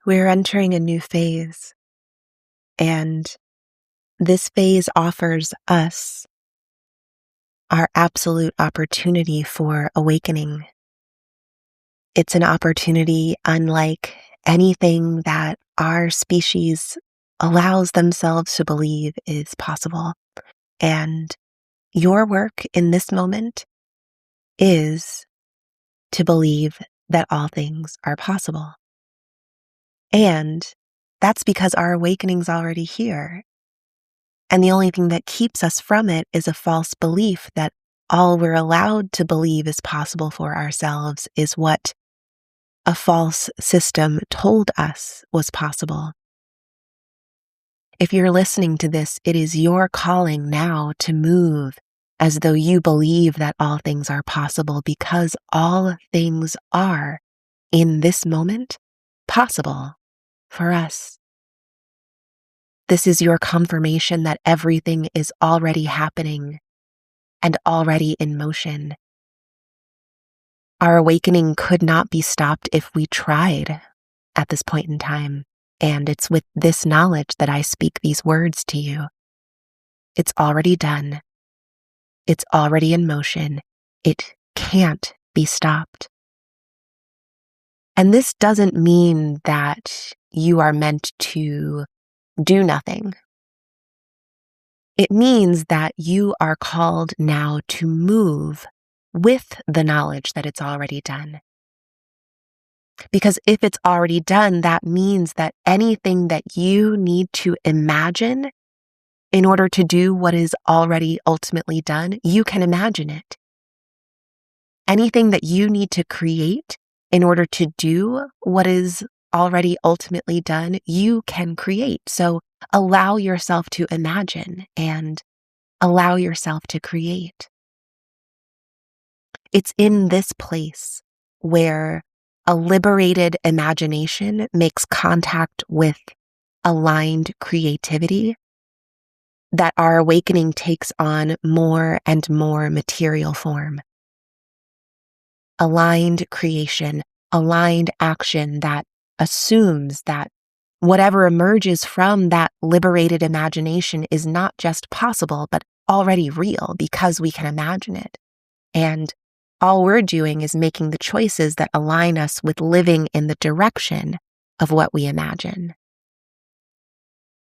We're entering a new phase, and this phase offers us our absolute opportunity for awakening. It's an opportunity unlike anything that our species allows themselves to believe is possible. And your work in this moment is to believe that all things are possible. And that's because our awakening's already here. And the only thing that keeps us from it is a false belief that all we're allowed to believe is possible for ourselves is what a false system told us was possible. If you're listening to this, it is your calling now to move as though you believe that all things are possible, because all things are, in this moment, possible for us. This is your confirmation that everything is already happening and already in motion. Our awakening could not be stopped if we tried at this point in time, and it's with this knowledge that I speak these words to you. It's already done. It's already in motion. It can't be stopped. And this doesn't mean that you are meant to do nothing. It means that you are called now to move with the knowledge that it's already done. Because if it's already done, that means that anything that you need to imagine in order to do what is already ultimately done, you can imagine it. Anything that you need to create in order to do what is already ultimately done, you can create. So allow yourself to imagine and allow yourself to create. It's in this place where a liberated imagination makes contact with aligned creativity that our awakening takes on more and more material form. Aligned creation, aligned action that assumes that whatever emerges from that liberated imagination is not just possible, but already real because we can imagine it. And all we're doing is making the choices that align us with living in the direction of what we imagine.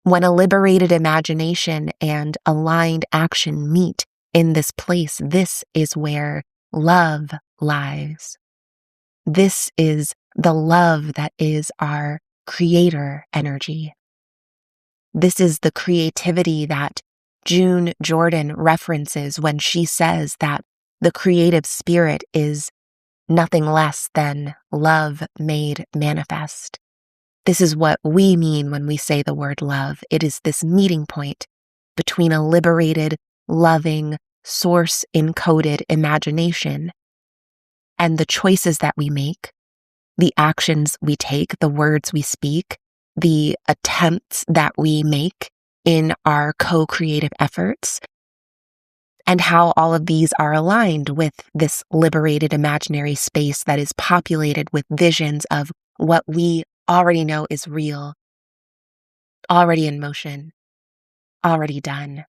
When a liberated imagination and aligned action meet in this place, this is where love lies. This is the love that is our creator energy. This is the creativity that June Jordan references when she says that the creative spirit is nothing less than love made manifest. This is what we mean when we say the word love. It is this meeting point between a liberated, loving, source-encoded imagination and the choices that we make, the actions we take, the words we speak, the attempts that we make in our co-creative efforts, and how all of these are aligned with this liberated imaginary space that is populated with visions of what we already know is real, already in motion, already done.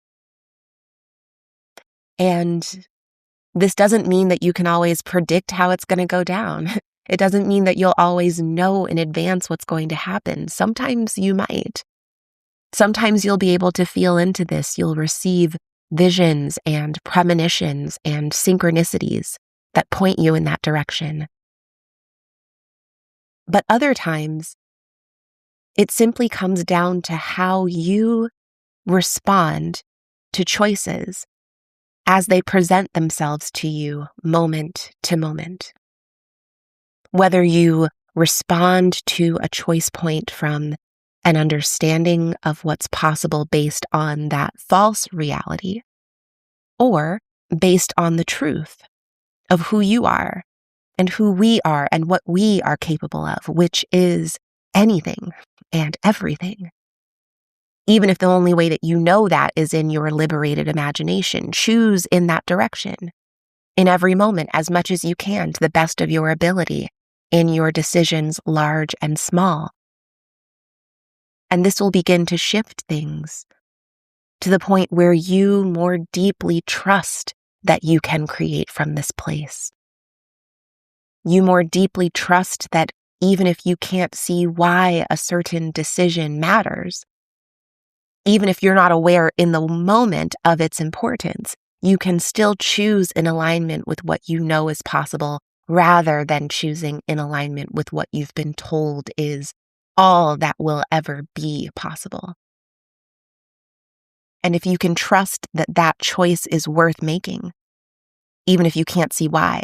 And this doesn't mean that you can always predict how it's going to go down. It doesn't mean that you'll always know in advance what's going to happen. Sometimes you might. Sometimes you'll be able to feel into this. You'll receive visions and premonitions and synchronicities that point you in that direction. But other times, it simply comes down to how you respond to choices as they present themselves to you moment to moment. Whether you respond to a choice point from an understanding of what's possible based on that false reality, or based on the truth of who you are and who we are and what we are capable of, which is anything and everything. Even if the only way that you know that is in your liberated imagination, choose in that direction in every moment as much as you can to the best of your ability in your decisions, large and small. And this will begin to shift things to the point where you more deeply trust that you can create from this place. You more deeply trust that even if you can't see why a certain decision matters, even if you're not aware in the moment of its importance, you can still choose in alignment with what you know is possible rather than choosing in alignment with what you've been told is all that will ever be possible. And if you can trust that that choice is worth making, even if you can't see why,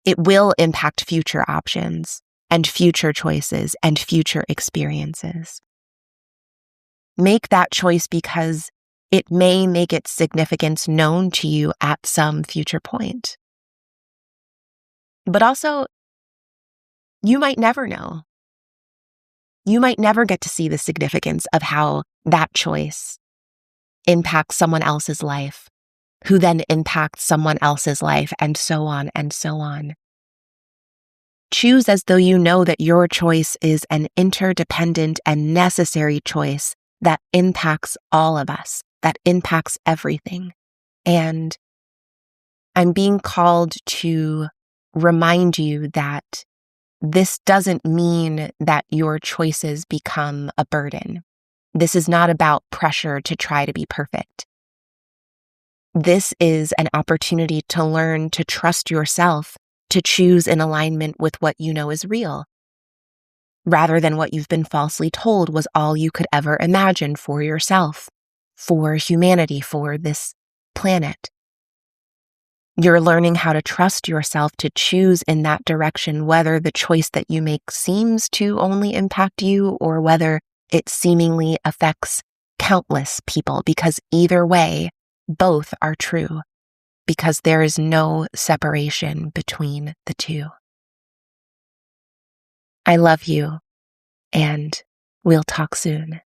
it will impact future options and future choices and future experiences. Make that choice because it may make its significance known to you at some future point. But also, you might never know. You might never get to see the significance of how that choice impacts someone else's life, who then impacts someone else's life, and so on and so on. Choose as though you know that your choice is an interdependent and necessary choice that impacts all of us, that impacts everything. And I'm being called to remind you that this doesn't mean that your choices become a burden. This is not about pressure to try to be perfect. This is an opportunity to learn to trust yourself, to choose in alignment with what you know is real, rather than what you've been falsely told was all you could ever imagine for yourself, for humanity, for this planet. You're learning how to trust yourself to choose in that direction, whether the choice that you make seems to only impact you or whether it seemingly affects countless people, because either way, both are true, because there is no separation between the two. I love you, and we'll talk soon.